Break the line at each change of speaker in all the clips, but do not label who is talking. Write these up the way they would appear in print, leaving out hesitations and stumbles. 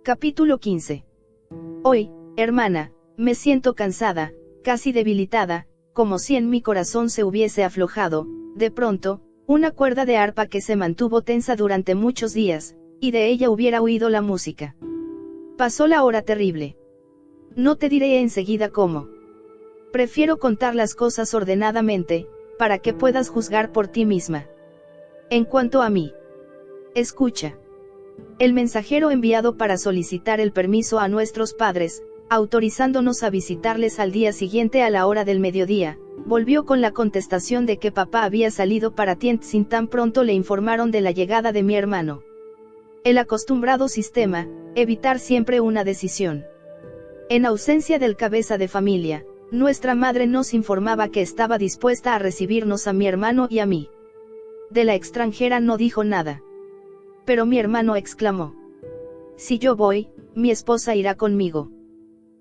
Capítulo 15. Hoy, hermana, me siento cansada, casi debilitada, como si en mi corazón se hubiese aflojado, de pronto, una cuerda de arpa que se mantuvo tensa durante muchos días, y de ella hubiera huido la música. Pasó la hora terrible. No te diré enseguida cómo. Prefiero contar las cosas ordenadamente, para que puedas juzgar por ti misma. En cuanto a mí, escucha. El mensajero enviado para solicitar el permiso a nuestros padres, autorizándonos a visitarles al día siguiente a la hora del mediodía, volvió con la contestación de que papá había salido para Tientsin tan pronto le informaron de la llegada de mi hermano. El acostumbrado sistema, evitar siempre una decisión. En ausencia del cabeza de familia, nuestra madre nos informaba que estaba dispuesta a recibirnos a mi hermano y a mí. De la extranjera no dijo nada. Pero mi hermano exclamó: si yo voy, mi esposa irá conmigo.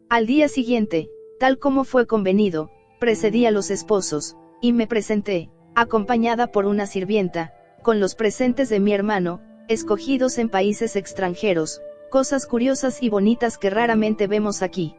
Al día siguiente, tal como fue convenido, precedí a los esposos, y me presenté, acompañada por una sirvienta, con los presentes de mi hermano, escogidos en países extranjeros, cosas curiosas y bonitas que raramente vemos aquí.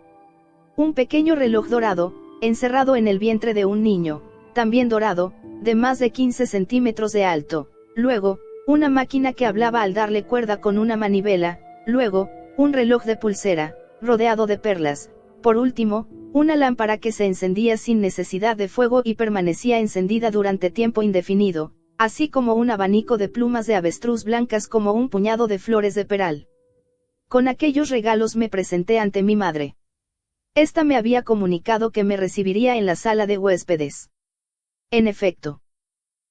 Un pequeño reloj dorado, encerrado en el vientre de un niño, también dorado, de más de 15 centímetros de alto, luego, una máquina que hablaba al darle cuerda con una manivela, luego, un reloj de pulsera, rodeado de perlas, por último, una lámpara que se encendía sin necesidad de fuego y permanecía encendida durante tiempo indefinido, así como un abanico de plumas de avestruz blancas como un puñado de flores de peral. Con aquellos regalos me presenté ante mi madre. Esta me había comunicado que me recibiría en la sala de huéspedes. En efecto,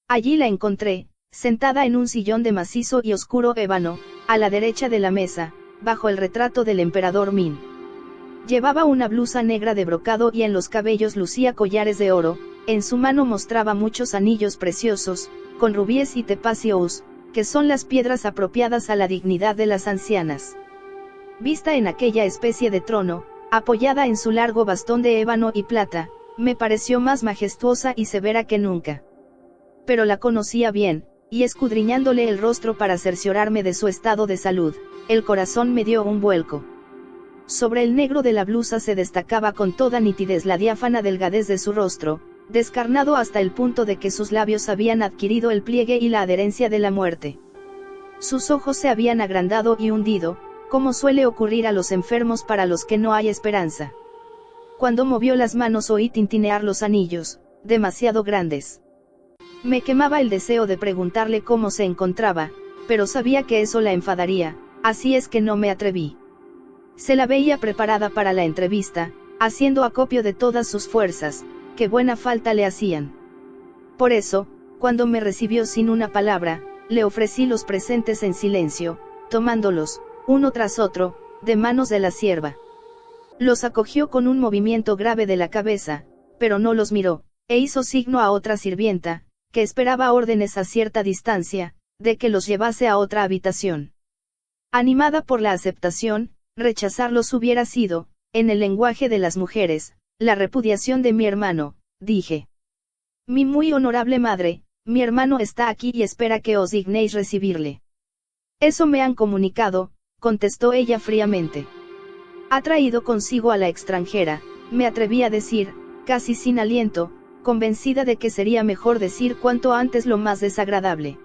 allí la encontré, sentada en un sillón de macizo y oscuro ébano, a la derecha de la mesa, bajo el retrato del emperador Min. Llevaba una blusa negra de brocado y en los cabellos lucía collares de oro, en su mano mostraba muchos anillos preciosos, con rubíes y tepacios, que son las piedras apropiadas a la dignidad de las ancianas. Vista en aquella especie de trono, apoyada en su largo bastón de ébano y plata, me pareció más majestuosa y severa que nunca. Pero la conocía bien, y escudriñándole el rostro para cerciorarme de su estado de salud, el corazón me dio un vuelco. Sobre el negro de la blusa se destacaba con toda nitidez la diáfana delgadez de su rostro, descarnado hasta el punto de que sus labios habían adquirido el pliegue y la adherencia de la muerte. Sus ojos se habían agrandado y hundido, como suele ocurrir a los enfermos para los que no hay esperanza. Cuando movió las manos oí tintinear los anillos, demasiado grandes. Me quemaba el deseo de preguntarle cómo se encontraba, pero sabía que eso la enfadaría, así es que no me atreví. Se la veía preparada para la entrevista, haciendo acopio de todas sus fuerzas, que buena falta le hacían. Por eso, cuando me recibió sin una palabra, le ofrecí los presentes en silencio, tomándolos, uno tras otro, de manos de la sierva. Los acogió con un movimiento grave de la cabeza, pero no los miró, e hizo signo a otra sirvienta, que esperaba órdenes a cierta distancia, de que los llevase a otra habitación. Animada por la aceptación, rechazarlos hubiera sido, en el lenguaje de las mujeres, la repudiación de mi hermano, dije. Mi muy honorable madre, mi hermano está aquí y espera que os dignéis recibirle. Eso me han comunicado, contestó ella fríamente. Ha traído consigo a la extranjera, me atreví a decir, casi sin aliento, convencida de que sería mejor decir cuanto antes lo más desagradable.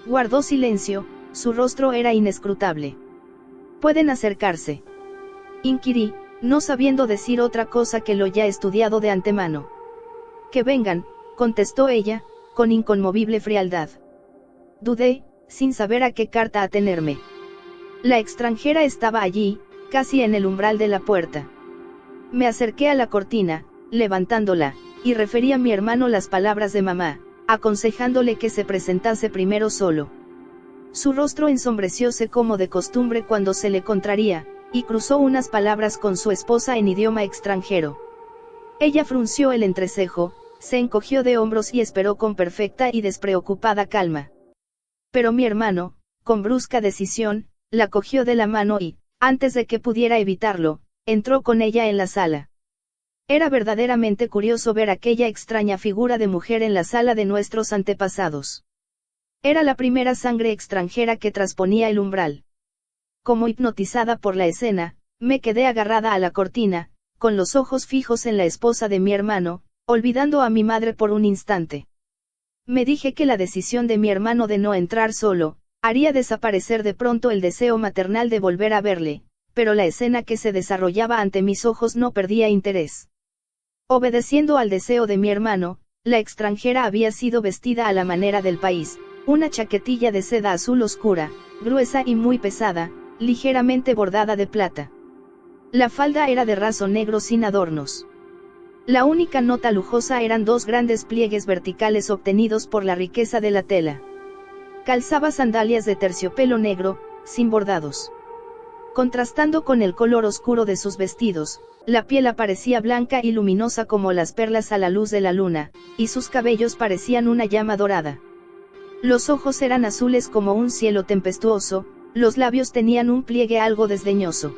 Guardó silencio, su rostro era inescrutable. ¿Pueden acercarse?, inquirí, no sabiendo decir otra cosa que lo ya estudiado de antemano. Que vengan, contestó ella, con inconmovible frialdad. Dudé, sin saber a qué carta atenerme. La extranjera estaba allí, casi en el umbral de la puerta. Me acerqué a la cortina, levantándola, y referí a mi hermano las palabras de mamá, aconsejándole que se presentase primero solo. Su rostro ensombrecióse como de costumbre cuando se le contraría, y cruzó unas palabras con su esposa en idioma extranjero. Ella frunció el entrecejo, se encogió de hombros y esperó con perfecta y despreocupada calma. Pero mi hermano, con brusca decisión, la cogió de la mano y, antes de que pudiera evitarlo, entró con ella en la sala. Era verdaderamente curioso ver aquella extraña figura de mujer en la sala de nuestros antepasados. Era la primera sangre extranjera que trasponía el umbral. Como hipnotizada por la escena, me quedé agarrada a la cortina, con los ojos fijos en la esposa de mi hermano, olvidando a mi madre por un instante. Me dije que la decisión de mi hermano de no entrar solo, haría desaparecer de pronto el deseo maternal de volver a verle, pero la escena que se desarrollaba ante mis ojos no perdía interés. Obedeciendo al deseo de mi hermano, la extranjera había sido vestida a la manera del país, una chaquetilla de seda azul oscura, gruesa y muy pesada, ligeramente bordada de plata. La falda era de raso negro sin adornos. La única nota lujosa eran dos grandes pliegues verticales obtenidos por la riqueza de la tela. Calzaba sandalias de terciopelo negro, sin bordados. Contrastando con el color oscuro de sus vestidos, la piel aparecía blanca y luminosa como las perlas a la luz de la luna, y sus cabellos parecían una llama dorada. Los ojos eran azules como un cielo tempestuoso, los labios tenían un pliegue algo desdeñoso.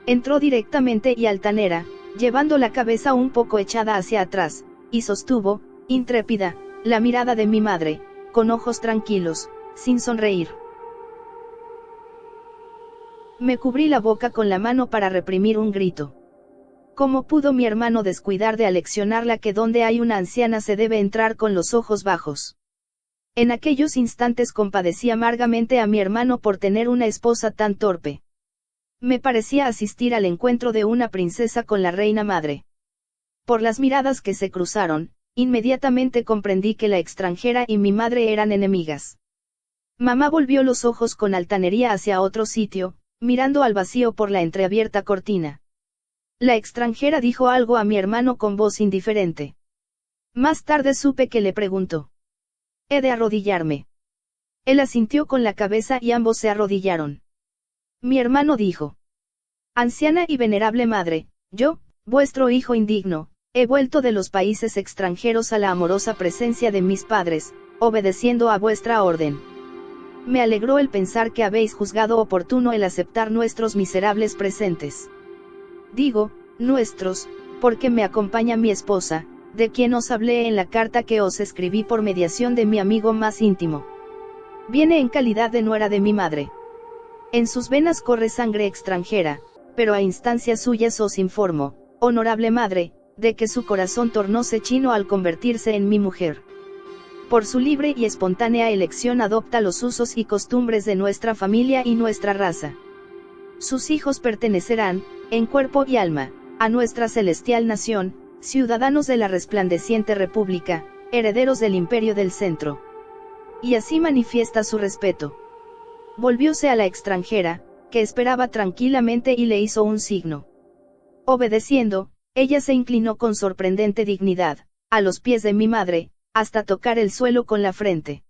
Entró directamente y altanera, llevando la cabeza un poco echada hacia atrás, y sostuvo, intrépida, la mirada de mi madre, con ojos tranquilos, sin sonreír. Me cubrí la boca con la mano para reprimir un grito. ¿Cómo pudo mi hermano descuidar de aleccionarla que donde hay una anciana se debe entrar con los ojos bajos? En aquellos instantes compadecí amargamente a mi hermano por tener una esposa tan torpe. Me parecía asistir al encuentro de una princesa con la reina madre. Por las miradas que se cruzaron, inmediatamente comprendí que la extranjera y mi madre eran enemigas. Mamá volvió los ojos con altanería hacia otro sitio, mirando al vacío por la entreabierta cortina. La extranjera dijo algo a mi hermano con voz indiferente. Más tarde supe que le preguntó: ¿he de arrodillarme? Él asintió con la cabeza y ambos se arrodillaron. Mi hermano dijo: anciana y venerable madre, yo, vuestro hijo indigno, he vuelto de los países extranjeros a la amorosa presencia de mis padres, obedeciendo a vuestra orden. Me alegró el pensar que habéis juzgado oportuno el aceptar nuestros miserables presentes. Digo, nuestros, porque me acompaña mi esposa, de quien os hablé en la carta que os escribí por mediación de mi amigo más íntimo. Viene en calidad de nuera de mi madre. En sus venas corre sangre extranjera, pero a instancias suyas os informo, honorable madre, de que su corazón tornóse chino al convertirse en mi mujer. Por su libre y espontánea elección adopta los usos y costumbres de nuestra familia y nuestra raza. Sus hijos pertenecerán, en cuerpo y alma, a nuestra celestial nación, ciudadanos de la resplandeciente república, herederos del imperio del centro. Y así manifiesta su respeto. Volvióse a la extranjera, que esperaba tranquilamente y le hizo un signo. Obedeciendo, ella se inclinó con sorprendente dignidad, a los pies de mi madre, hasta tocar el suelo con la frente.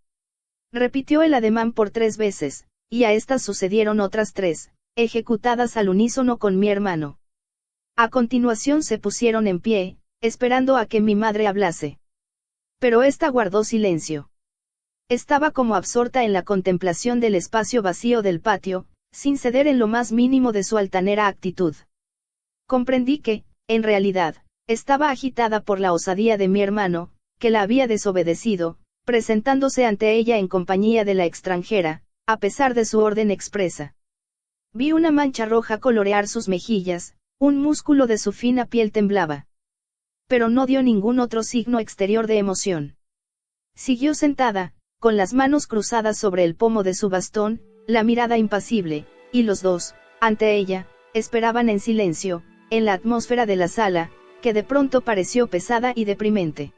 Repitió el ademán por 3 veces, y a estas sucedieron otras 3, ejecutadas al unísono con mi hermano. A continuación se pusieron en pie, esperando a que mi madre hablase. Pero ésta guardó silencio. Estaba como absorta en la contemplación del espacio vacío del patio, sin ceder en lo más mínimo de su altanera actitud. Comprendí que, en realidad, estaba agitada por la osadía de mi hermano, que la había desobedecido, presentándose ante ella en compañía de la extranjera, a pesar de su orden expresa. Vi una mancha roja colorear sus mejillas, un músculo de su fina piel temblaba. Pero no dio ningún otro signo exterior de emoción. Siguió sentada, con las manos cruzadas sobre el pomo de su bastón, la mirada impasible, y los dos, ante ella, esperaban en silencio, en la atmósfera de la sala, que de pronto pareció pesada y deprimente.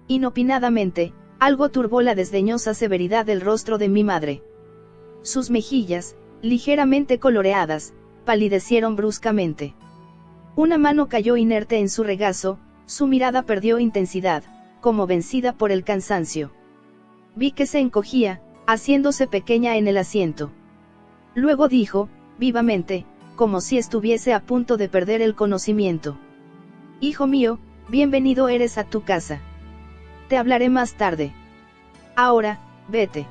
Inopinadamente, algo turbó la desdeñosa severidad del rostro de mi madre. Sus mejillas, ligeramente coloreadas, palidecieron bruscamente. Una mano cayó inerte en su regazo, su mirada perdió intensidad, como vencida por el cansancio. Vi que se encogía, haciéndose pequeña en el asiento. Luego dijo, vivamente, como si estuviese a punto de perder el conocimiento: hijo mío, bienvenido eres a tu casa. Te hablaré más tarde. Ahora, vete.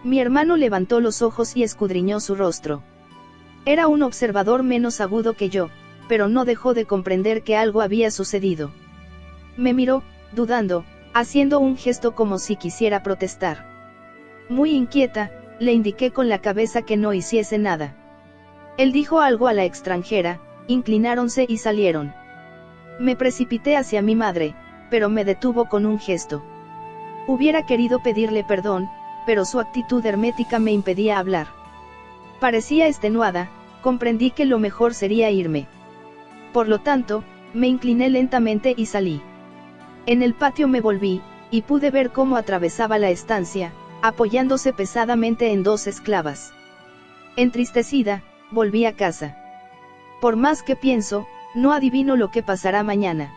Mi hermano levantó los ojos y escudriñó su rostro. Era un observador menos agudo que yo, pero no dejó de comprender que algo había sucedido. Me miró, dudando, haciendo un gesto como si quisiera protestar. Muy inquieta, le indiqué con la cabeza que no hiciese nada. Él dijo algo a la extranjera, inclináronse y salieron. Me precipité hacia mi madre, pero me detuvo con un gesto. Hubiera querido pedirle perdón, pero su actitud hermética me impedía hablar. Parecía extenuada, comprendí que lo mejor sería irme. Por lo tanto, me incliné lentamente y salí. En el patio me volví, y pude ver cómo atravesaba la estancia, apoyándose pesadamente en dos esclavas. Entristecida, volví a casa. Por más que pienso, no adivino lo que pasará mañana.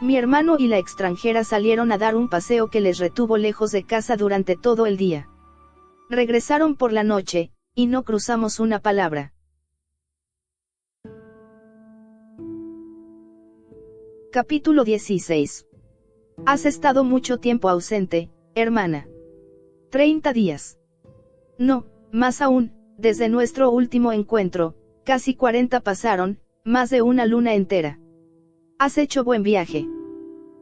Mi hermano y la extranjera salieron a dar un paseo que les retuvo lejos de casa durante todo el día. Regresaron por la noche, y no cruzamos una palabra. Capítulo 16. Has estado mucho tiempo ausente, hermana. 30 días. No, más aún, desde nuestro último encuentro, casi 40 pasaron, más de una luna entera. Has hecho buen viaje.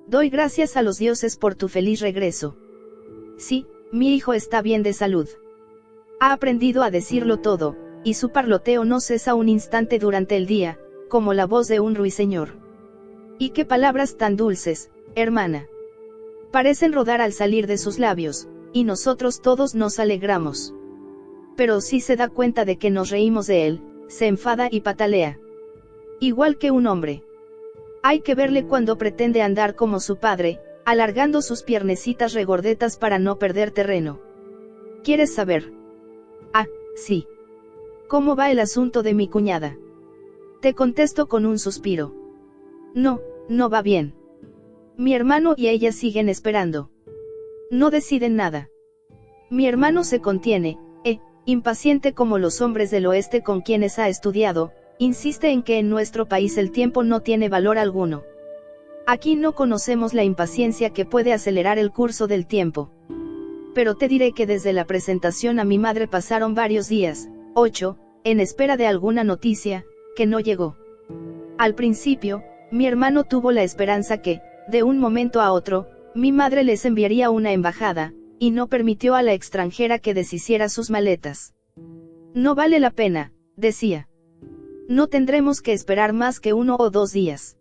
Doy gracias a los dioses por tu feliz regreso. Sí, mi hijo está bien de salud. Ha aprendido a decirlo todo, y su parloteo no cesa un instante durante el día, como la voz de un ruiseñor. Y qué palabras tan dulces, hermana. Parecen rodar al salir de sus labios, y nosotros todos nos alegramos. Pero si se da cuenta de que nos reímos de él, se enfada y patalea. Igual que un hombre. Hay que verle cuando pretende andar como su padre, alargando sus piernecitas regordetas para no perder terreno. ¿Quieres saber? Ah, sí. ¿Cómo va el asunto de mi cuñada? Te contesto con un suspiro. No, no va bien. Mi hermano y ella siguen esperando. No deciden nada. Mi hermano se contiene, impaciente como los hombres del oeste con quienes ha estudiado, insiste en que en nuestro país el tiempo no tiene valor alguno. Aquí no conocemos la impaciencia que puede acelerar el curso del tiempo. Pero te diré que desde la presentación a mi madre pasaron varios días, 8, en espera de alguna noticia, que no llegó. Al principio, mi hermano tuvo la esperanza que, de un momento a otro, mi madre les enviaría una embajada, y no permitió a la extranjera que deshiciera sus maletas. No vale la pena, decía. No tendremos que esperar más que 1 o 2 días.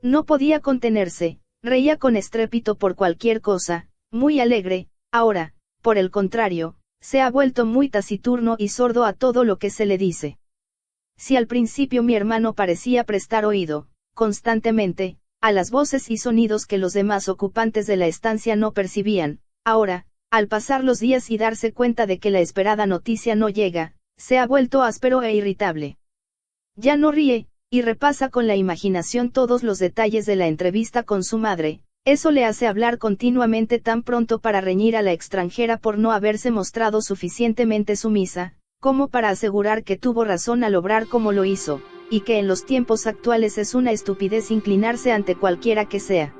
No podía contenerse, reía con estrépito por cualquier cosa, muy alegre, ahora, por el contrario, se ha vuelto muy taciturno y sordo a todo lo que se le dice. Si al principio mi hermano parecía prestar oído, constantemente, a las voces y sonidos que los demás ocupantes de la estancia no percibían, ahora, al pasar los días y darse cuenta de que la esperada noticia no llega, se ha vuelto áspero e irritable. Ya no ríe, y repasa con la imaginación todos los detalles de la entrevista con su madre. Eso le hace hablar continuamente tan pronto para reñir a la extranjera por no haberse mostrado suficientemente sumisa, como para asegurar que tuvo razón al obrar como lo hizo, y que en los tiempos actuales es una estupidez inclinarse ante cualquiera que sea.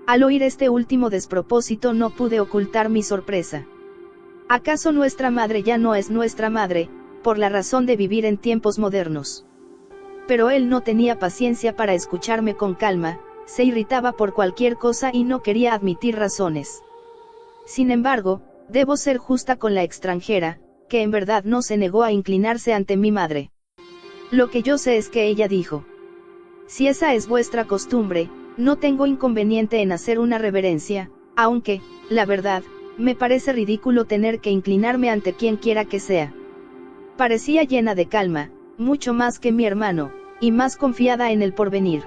Al oír este último despropósito no pude ocultar mi sorpresa. ¿Acaso nuestra madre ya no es nuestra madre, por la razón de vivir en tiempos modernos? Pero él no tenía paciencia para escucharme con calma, se irritaba por cualquier cosa y no quería admitir razones. Sin embargo, debo ser justa con la extranjera, que en verdad no se negó a inclinarse ante mi madre. Lo que yo sé es que ella dijo: si esa es vuestra costumbre, no tengo inconveniente en hacer una reverencia, aunque, la verdad, me parece ridículo tener que inclinarme ante quien quiera que sea. Parecía llena de calma, mucho más que mi hermano, y más confiada en el porvenir.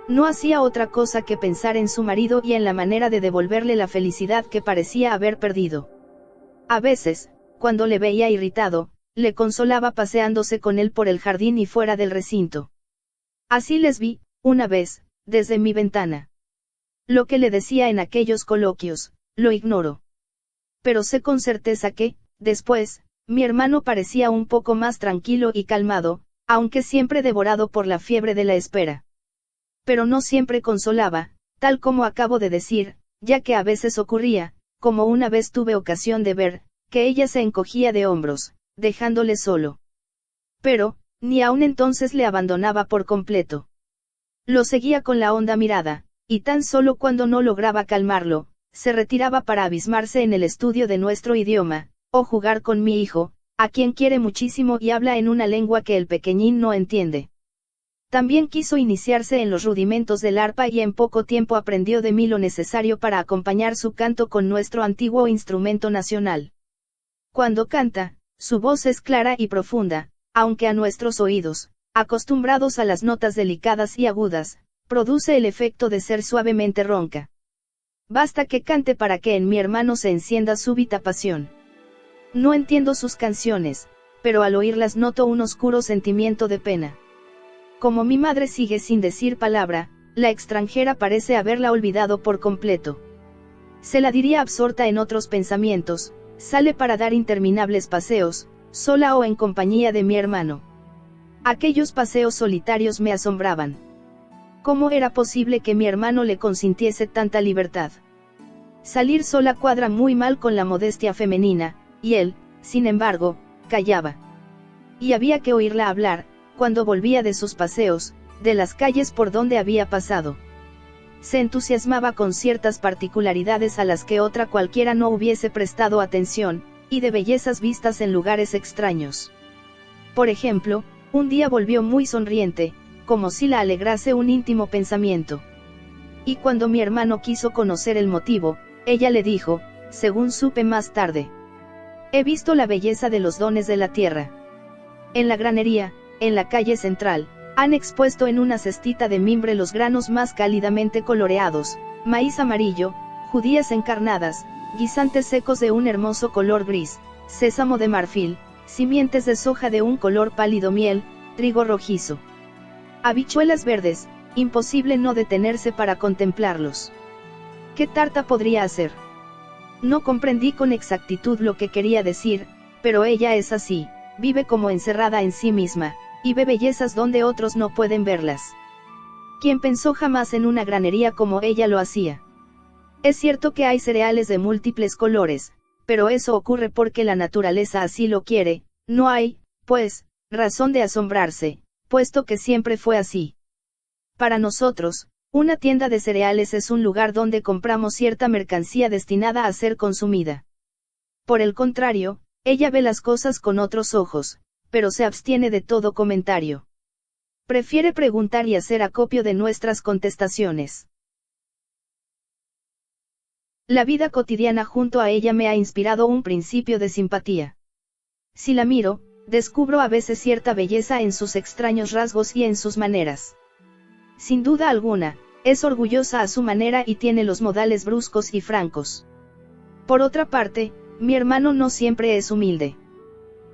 No hacía otra cosa que pensar en su marido y en la manera de devolverle la felicidad que parecía haber perdido. A veces, cuando le veía irritado, le consolaba paseándose con él por el jardín y fuera del recinto. Así les vi, una vez, desde mi ventana. Lo que le decía en aquellos coloquios, lo ignoro. Pero sé con certeza que, después, mi hermano parecía un poco más tranquilo y calmado, aunque siempre devorado por la fiebre de la espera. Pero no siempre consolaba, tal como acabo de decir, ya que a veces ocurría, como una vez tuve ocasión de ver, que ella se encogía de hombros, dejándole solo. Pero, ni aun entonces le abandonaba por completo. Lo seguía con la honda mirada, y tan solo cuando no lograba calmarlo, se retiraba para abismarse en el estudio de nuestro idioma, o jugar con mi hijo, a quien quiere muchísimo y habla en una lengua que el pequeñín no entiende. También quiso iniciarse en los rudimentos del arpa y en poco tiempo aprendió de mí lo necesario para acompañar su canto con nuestro antiguo instrumento nacional. Cuando canta, su voz es clara y profunda, aunque a nuestros oídos, acostumbrados a las notas delicadas y agudas, produce el efecto de ser suavemente ronca. Basta que cante para que en mi hermano se encienda súbita pasión. No entiendo sus canciones, pero al oírlas noto un oscuro sentimiento de pena. Como mi madre sigue sin decir palabra, la extranjera parece haberla olvidado por completo. Se la diría absorta en otros pensamientos, sale para dar interminables paseos, sola o en compañía de mi hermano. Aquellos paseos solitarios me asombraban. ¿Cómo era posible que mi hermano le consintiese tanta libertad? Salir sola cuadra muy mal con la modestia femenina, y él, sin embargo, callaba. Y había que oírla hablar, cuando volvía de sus paseos, de las calles por donde había pasado. Se entusiasmaba con ciertas particularidades a las que otra cualquiera no hubiese prestado atención, y de bellezas vistas en lugares extraños. Por ejemplo, un día volvió muy sonriente, como si la alegrase un íntimo pensamiento. Y cuando mi hermano quiso conocer el motivo, ella le dijo, según supe más tarde: he visto la belleza de los dones de la tierra. En la granería, en la calle central, han expuesto en una cestita de mimbre los granos más cálidamente coloreados, maíz amarillo, judías encarnadas, guisantes secos de un hermoso color gris, sésamo de marfil, simientes de soja de un color pálido, miel, trigo rojizo. Habichuelas verdes, imposible no detenerse para contemplarlos. ¿Qué tarta podría hacer? No comprendí con exactitud lo que quería decir, pero ella es así, vive como encerrada en sí misma, y ve bellezas donde otros no pueden verlas. ¿Quién pensó jamás en una granería como ella lo hacía? Es cierto que hay cereales de múltiples colores, pero eso ocurre porque la naturaleza así lo quiere, no hay, pues, razón de asombrarse, puesto que siempre fue así. Para nosotros, una tienda de cereales es un lugar donde compramos cierta mercancía destinada a ser consumida. Por el contrario, ella ve las cosas con otros ojos, pero se abstiene de todo comentario. Prefiere preguntar y hacer acopio de nuestras contestaciones. La vida cotidiana junto a ella me ha inspirado un principio de simpatía. Si la miro, descubro a veces cierta belleza en sus extraños rasgos y en sus maneras. Sin duda alguna, es orgullosa a su manera y tiene los modales bruscos y francos. Por otra parte, mi hermano no siempre es humilde.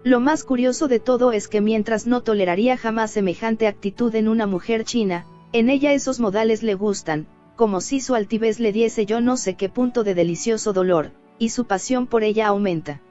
Lo más curioso de todo es que mientras no toleraría jamás semejante actitud en una mujer china, en ella esos modales le gustan, como si su altivez le diese yo no sé qué punto de delicioso dolor, y su pasión por ella aumenta.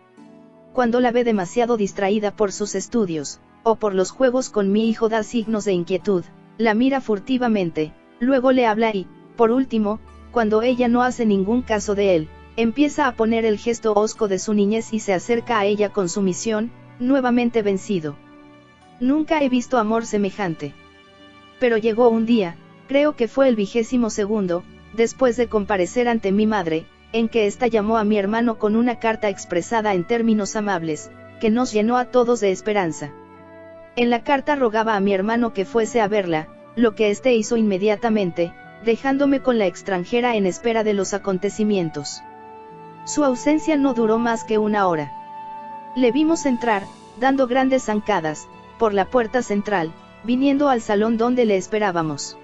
Cuando la ve demasiado distraída por sus estudios, o por los juegos con mi hijo, da signos de inquietud, la mira furtivamente, luego le habla y, por último, cuando ella no hace ningún caso de él, empieza a poner el gesto hosco de su niñez y se acerca a ella con sumisión, nuevamente vencido. Nunca he visto amor semejante. Pero llegó un día, creo que fue el 22º, después de comparecer ante mi madre, en que ésta llamó a mi hermano con una carta expresada en términos amables, que nos llenó a todos de esperanza. En la carta rogaba a mi hermano que fuese a verla, lo que éste hizo inmediatamente, dejándome con la extranjera en espera de los acontecimientos. Su ausencia no duró más que una hora. Le vimos entrar, dando grandes zancadas, por la puerta central, viniendo al salón donde le esperábamos.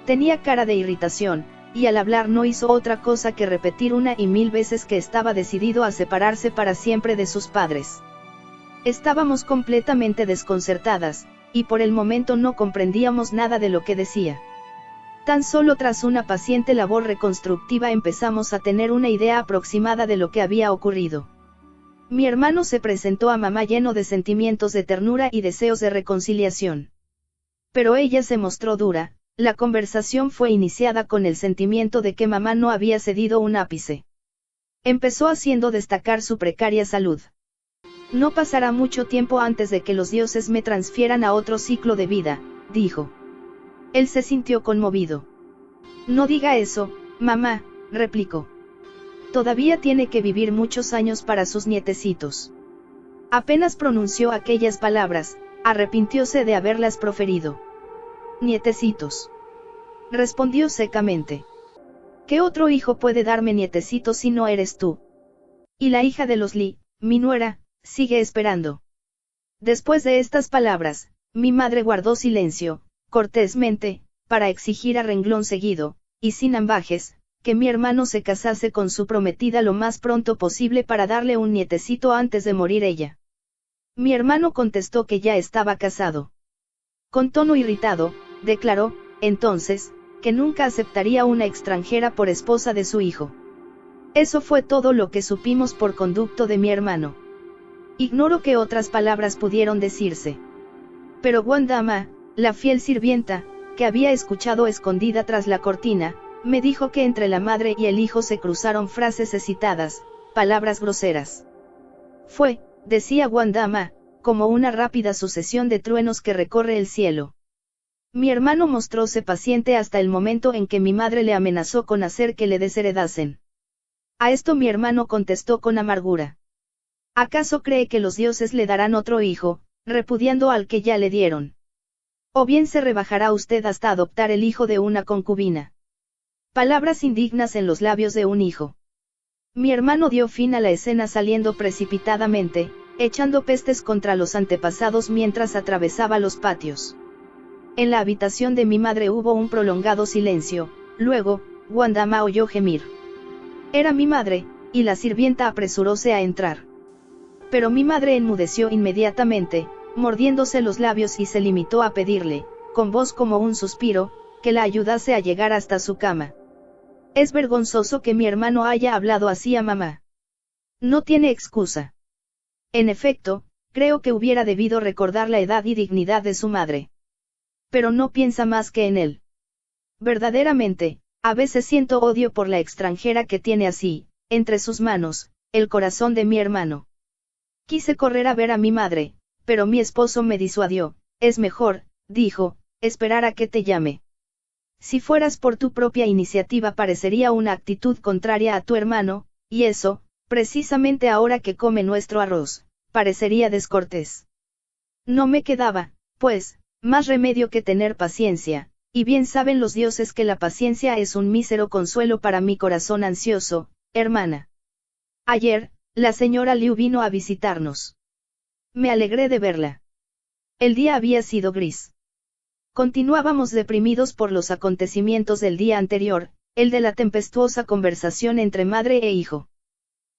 Tenía cara de irritación, y al hablar no hizo otra cosa que repetir una y mil veces que estaba decidido a separarse para siempre de sus padres. Estábamos completamente desconcertadas, y por el momento no comprendíamos nada de lo que decía. Tan solo tras una paciente labor reconstructiva empezamos a tener una idea aproximada de lo que había ocurrido. Mi hermano se presentó a mamá lleno de sentimientos de ternura y deseos de reconciliación. Pero ella se mostró dura. La conversación fue iniciada con el sentimiento de que mamá no había cedido un ápice. Empezó haciendo destacar su precaria salud. No pasará mucho tiempo antes de que los dioses me transfieran a otro ciclo de vida, dijo. Él se sintió conmovido. No diga eso, mamá, replicó. Todavía tiene que vivir muchos años para sus nietecitos. Apenas pronunció aquellas palabras, arrepintióse de haberlas proferido. Nietecitos. Respondió secamente. ¿Qué otro hijo puede darme nietecitos si no eres tú? Y la hija de los Lee, mi nuera, sigue esperando. Después de estas palabras, mi madre guardó silencio, cortésmente, para exigir a renglón seguido, y sin ambajes, que mi hermano se casase con su prometida lo más pronto posible para darle un nietecito antes de morir ella. Mi hermano contestó que ya estaba casado. Con tono irritado, declaró, entonces, que nunca aceptaría una extranjera por esposa de su hijo. Eso fue todo lo que supimos por conducto de mi hermano. Ignoro qué otras palabras pudieron decirse. Pero Wanda Ama, la fiel sirvienta, que había escuchado escondida tras la cortina, me dijo que entre la madre y el hijo se cruzaron frases excitadas, palabras groseras. Fue, decía Wanda Ama, como una rápida sucesión de truenos que recorre el cielo. Mi hermano mostróse paciente hasta el momento en que mi madre le amenazó con hacer que le desheredasen. A esto mi hermano contestó con amargura. ¿Acaso cree que los dioses le darán otro hijo, repudiando al que ya le dieron? ¿O bien se rebajará usted hasta adoptar el hijo de una concubina? Palabras indignas en los labios de un hijo. Mi hermano dio fin a la escena saliendo precipitadamente, echando pestes contra los antepasados mientras atravesaba los patios. En la habitación de mi madre hubo un prolongado silencio, luego, Wanda Ama oyó gemir. Era mi madre, y la sirvienta apresuróse a entrar. Pero mi madre enmudeció inmediatamente, mordiéndose los labios y se limitó a pedirle, con voz como un suspiro, que la ayudase a llegar hasta su cama. Es vergonzoso que mi hermano haya hablado así a mamá. No tiene excusa. En efecto, creo que hubiera debido recordar la edad y dignidad de su madre. Pero no piensa más que en él. Verdaderamente, a veces siento odio por la extranjera que tiene así, entre sus manos, el corazón de mi hermano. Quise correr a ver a mi madre, pero mi esposo me disuadió. Es mejor, dijo, esperar a que te llame. Si fueras por tu propia iniciativa parecería una actitud contraria a tu hermano, y eso, precisamente ahora que come nuestro arroz, parecería descortés. No me quedaba, pues, más remedio que tener paciencia, y bien saben los dioses que la paciencia es un mísero consuelo para mi corazón ansioso, hermana. Ayer, la señora Liu vino a visitarnos. Me alegré de verla. El día había sido gris. Continuábamos deprimidos por los acontecimientos del día anterior, el de la tempestuosa conversación entre madre e hijo.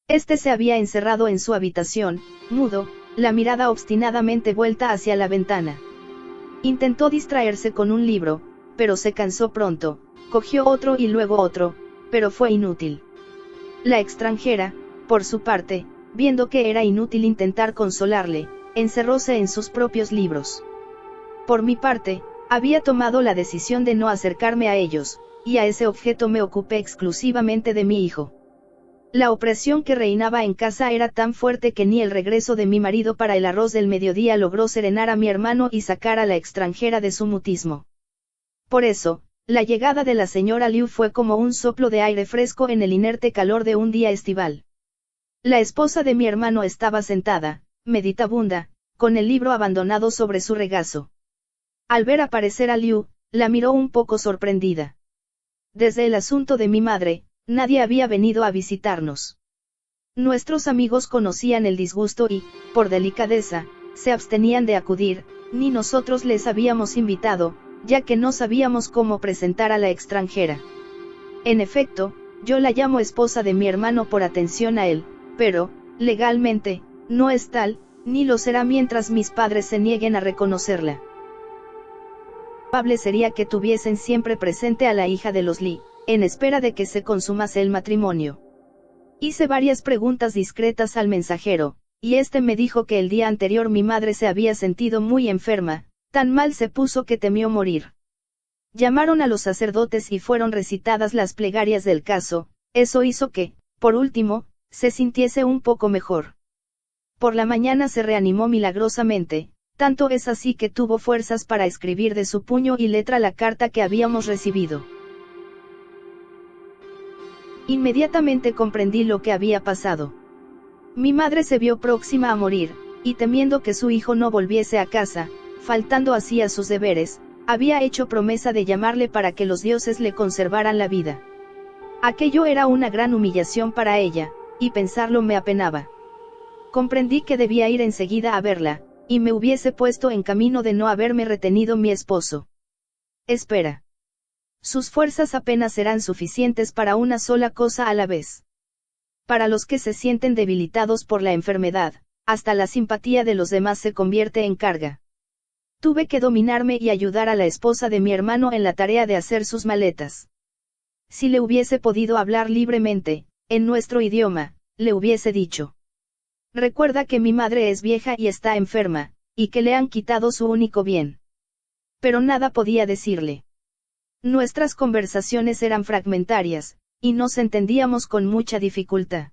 Este se había encerrado en su habitación, mudo, la mirada obstinadamente vuelta hacia la ventana. Intentó distraerse con un libro, pero se cansó pronto, cogió otro y luego otro, pero fue inútil. La extranjera, por su parte, viendo que era inútil intentar consolarle, encerróse en sus propios libros. Por mi parte, había tomado la decisión de no acercarme a ellos, y a ese objeto me ocupé exclusivamente de mi hijo. La opresión que reinaba en casa era tan fuerte que ni el regreso de mi marido para el arroz del mediodía logró serenar a mi hermano y sacar a la extranjera de su mutismo. Por eso, la llegada de la señora Liu fue como un soplo de aire fresco en el inerte calor de un día estival. La esposa de mi hermano estaba sentada, meditabunda, con el libro abandonado sobre su regazo. Al ver aparecer a Liu, la miró un poco sorprendida. Desde el asunto de mi madre, nadie había venido a visitarnos. Nuestros amigos conocían el disgusto y, por delicadeza, se abstenían de acudir, ni nosotros les habíamos invitado, ya que no sabíamos cómo presentar a la extranjera. En efecto, yo la llamo esposa de mi hermano por atención a él, pero, legalmente, no es tal, ni lo será mientras mis padres se nieguen a reconocerla. Probable sería que tuviesen siempre presente a la hija de los Lee, en espera de que se consumase el matrimonio. Hice varias preguntas discretas al mensajero, y este me dijo que el día anterior mi madre se había sentido muy enferma, tan mal se puso que temió morir. Llamaron a los sacerdotes y fueron recitadas las plegarias del caso, eso hizo que, por último, se sintiese un poco mejor. Por la mañana se reanimó milagrosamente, tanto es así que tuvo fuerzas para escribir de su puño y letra la carta que habíamos recibido. Inmediatamente comprendí lo que había pasado. Mi madre se vio próxima a morir, y temiendo que su hijo no volviese a casa, faltando así a sus deberes, había hecho promesa de llamarle para que los dioses le conservaran la vida. Aquello era una gran humillación para ella, y pensarlo me apenaba. Comprendí que debía ir enseguida a verla, y me hubiese puesto en camino de no haberme retenido mi esposo. Espera. Sus fuerzas apenas serán suficientes para una sola cosa a la vez. Para los que se sienten debilitados por la enfermedad, hasta la simpatía de los demás se convierte en carga. Tuve que dominarme y ayudar a la esposa de mi hermano en la tarea de hacer sus maletas. Si le hubiese podido hablar libremente, en nuestro idioma, le hubiese dicho: recuerda que mi madre es vieja y está enferma, y que le han quitado su único bien. Pero nada podía decirle. Nuestras conversaciones eran fragmentarias, y nos entendíamos con mucha dificultad.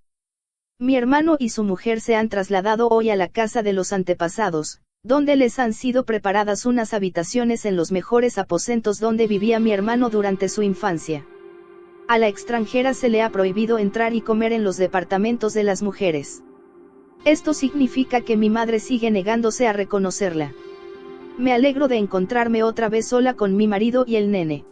Mi hermano y su mujer se han trasladado hoy a la casa de los antepasados, donde les han sido preparadas unas habitaciones en los mejores aposentos donde vivía mi hermano durante su infancia. A la extranjera se le ha prohibido entrar y comer en los departamentos de las mujeres. Esto significa que mi madre sigue negándose a reconocerla. Me alegro de encontrarme otra vez sola con mi marido y el nene.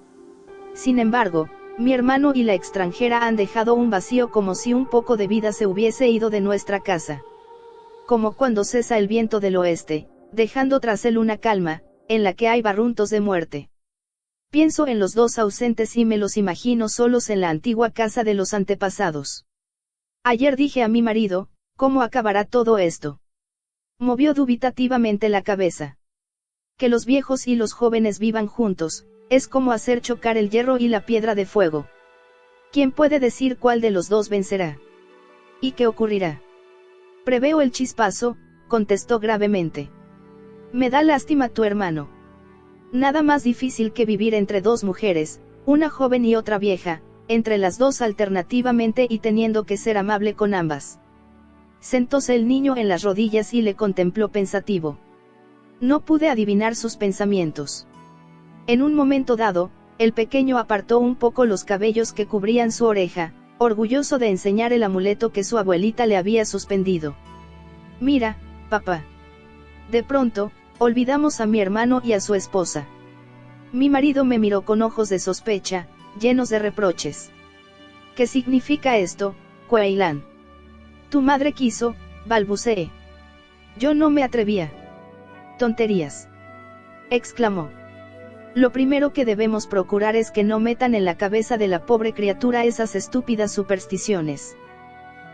Sin embargo, mi hermano y la extranjera han dejado un vacío como si un poco de vida se hubiese ido de nuestra casa. Como cuando cesa el viento del oeste, dejando tras él una calma, en la que hay barruntos de muerte. Pienso en los dos ausentes y me los imagino solos en la antigua casa de los antepasados. Ayer dije a mi marido: ¿cómo acabará todo esto? Movió dubitativamente la cabeza. Que los viejos y los jóvenes vivan juntos, es como hacer chocar el hierro y la piedra de fuego. ¿Quién puede decir cuál de los dos vencerá? ¿Y qué ocurrirá? Preveo el chispazo, contestó gravemente. Me da lástima tu hermano. Nada más difícil que vivir entre dos mujeres, una joven y otra vieja, entre las dos alternativamente y teniendo que ser amable con ambas. Sentóse el niño en las rodillas y le contempló pensativo. No pude adivinar sus pensamientos. En un momento dado, el pequeño apartó un poco los cabellos que cubrían su oreja, orgulloso de enseñar el amuleto que su abuelita le había suspendido. Mira, papá. De pronto, olvidamos a mi hermano y a su esposa. Mi marido me miró con ojos de sospecha, llenos de reproches. ¿Qué significa esto, Kuei-lan? Tu madre quiso, balbuceé. Yo no me atrevía. Tonterías. Exclamó. Lo primero que debemos procurar es que no metan en la cabeza de la pobre criatura esas estúpidas supersticiones.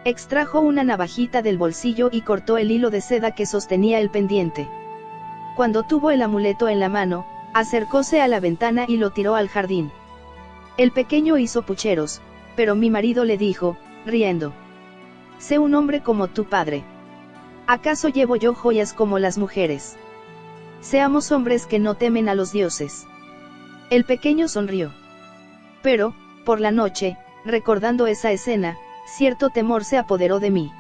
Extrajo una navajita del bolsillo y cortó el hilo de seda que sostenía el pendiente. Cuando tuvo el amuleto en la mano, acercóse a la ventana y lo tiró al jardín. El pequeño hizo pucheros, pero mi marido le dijo, riendo: sé un hombre como tu padre. ¿Acaso llevo yo joyas como las mujeres? Seamos hombres que no temen a los dioses. El pequeño sonrió. Pero, por la noche, recordando esa escena, cierto temor se apoderó de mí.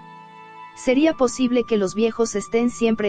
¿Sería posible que los viejos estén siempre